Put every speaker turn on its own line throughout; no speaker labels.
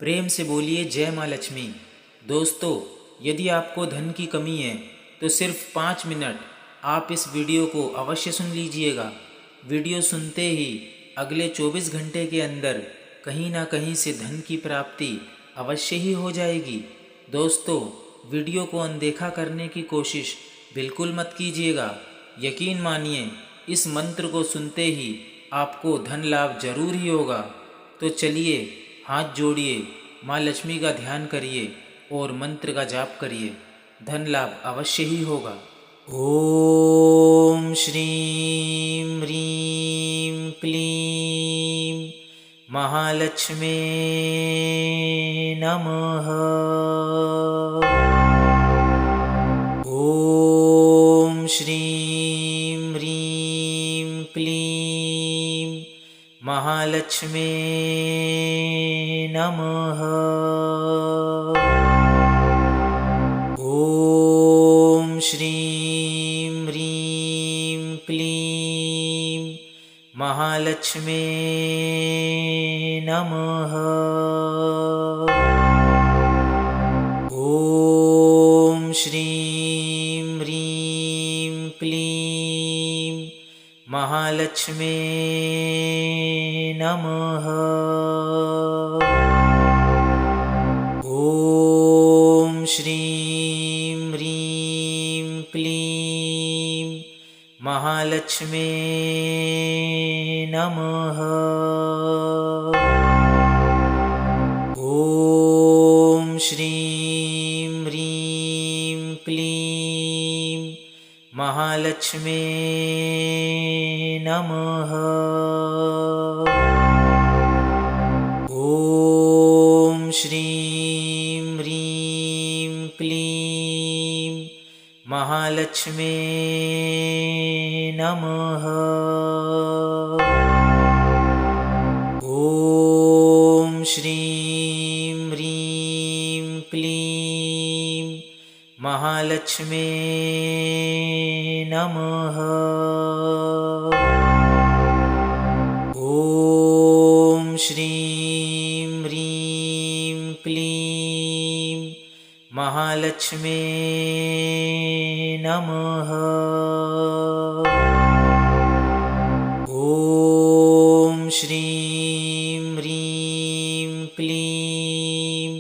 प्रेम से बोलिए जय माँ लक्ष्मी। दोस्तों, यदि आपको धन की कमी है तो सिर्फ 5 मिनट आप इस वीडियो को अवश्य सुन लीजिएगा। वीडियो सुनते ही अगले 24 घंटे के अंदर कहीं ना कहीं से धन की प्राप्ति अवश्य ही हो जाएगी। दोस्तों, वीडियो को अनदेखा करने की कोशिश बिल्कुल मत कीजिएगा। यकीन मानिए, इस मंत्र को सुनते ही आपको धन लाभ जरूर ही होगा। तो चलिए, हाथ जोड़िए, माँ लक्ष्मी का ध्यान करिए और मंत्र का जाप करिए। धन लाभ अवश्य ही होगा। ओम श्रीं ह्रीं क्लीं महालक्ष्मी नमः। ओम श्रीं ह्रीं क्लीं महालक्ष्मी नमः। ओम श्रीं ह्रीं क्लीं महालक्ष्मी नमः। ओम श्रीं ह्रीं क्लीं महालक्ष्मी नमः। ओम श्रीं ह्रीं क्लीं महालक्ष्मी नमः। ओम श्रीं ह्रीं क्लीं महालक्ष्मी नमः। ओम श्रीं ह्रीं क्लीं महालक्ष्मी नमः। ओम श्रीं ह्रीं क्लीं महालक्ष्मी नमः। ओम श्रीं ह्रीं क्लीं महालक्ष्मी नमः। ओम श्रीं ह्रीं क्लीं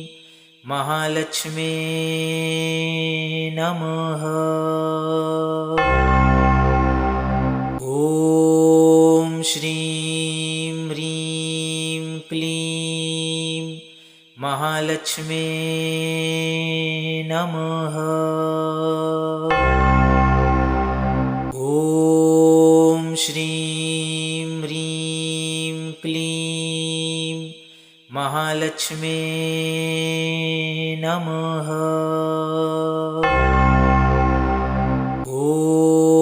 महालक्ष्मी नमः। ओम श्रीं ह्रीं क्लीं महालक्ष्मी नमः। ओम श्रीं ह्रीं क्लीं महालक्ष्मी नमः।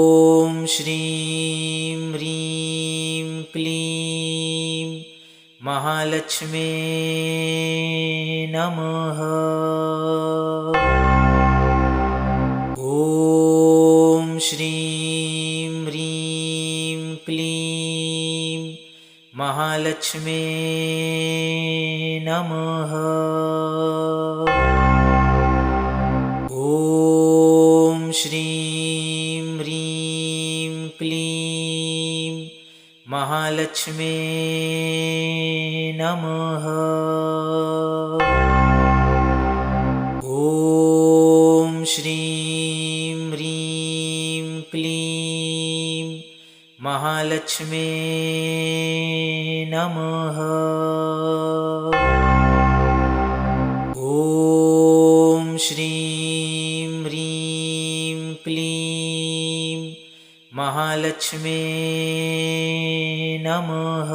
ओम श्रीं ह्रीं क्लीं महालक्ष्मी नमः। ओम श्रीं ह्रीं क्लीं महालक्ष्मी नमः। ओम श्रीं ह्रीं क्लीं महालक्ष्मी नमः। ओम श्रीं ह्रीं क्लीं महालक्ष्मी नमः। ओम श्रीं ह्रीं क्लीं महालक्ष्मी नमः।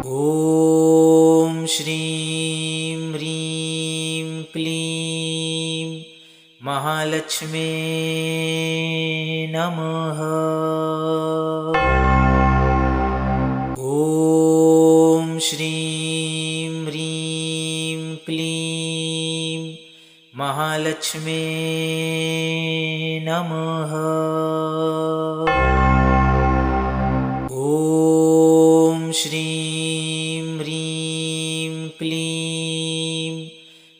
ओम श्रीं ह्रीं क्लीं महालक्ष्मी नमः। ओम श्रीं ह्रीं क्लीं महालक्ष्मी नमः। ओम श्रीं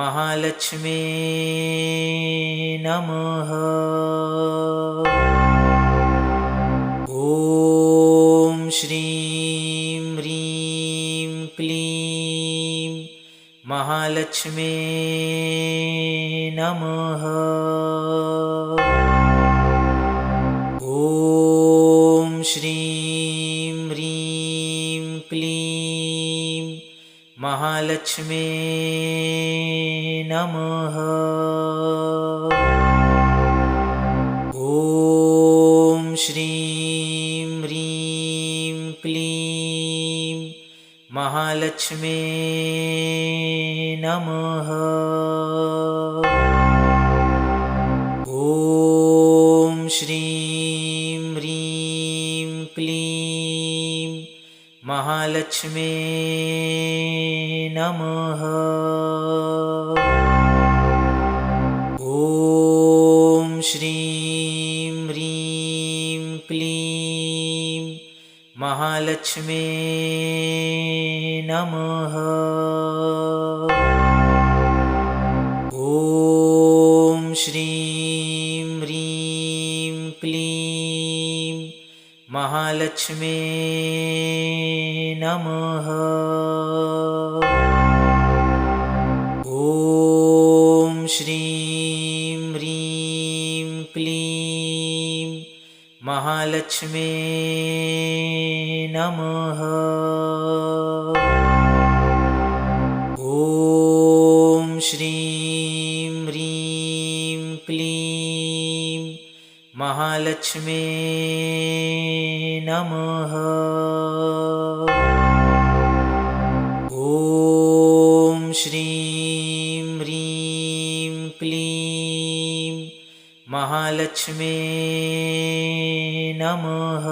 महालक्ष्मी नमः। ॐ श्रीं ह्रीं क्लीं महालक्ष्मी नमः। ॐ श्रीं ह्रीं क्लीं महालक्ष्मी नमः। ॐ श्रीं ह्रीं क्लीं महालक्ष्मी नमः। ॐ श्रीं ह्रीं क्लीं महालक्ष्मी नमः। ॐ श्रीं ह्रीं क्लीं महालक्ष्मी नमः। ॐ श्रीं ह्रीं क्लीं महालक्ष्मी नमः। ॐ श्रीं ह्रीं क्लीं महालक्ष्मी नमः। ॐ श्रीं ह्रीं क्लीं महालक्ष्मी नमः। ॐ श्रीं ह्रीं क्लीं महालक्ष्मी नमः।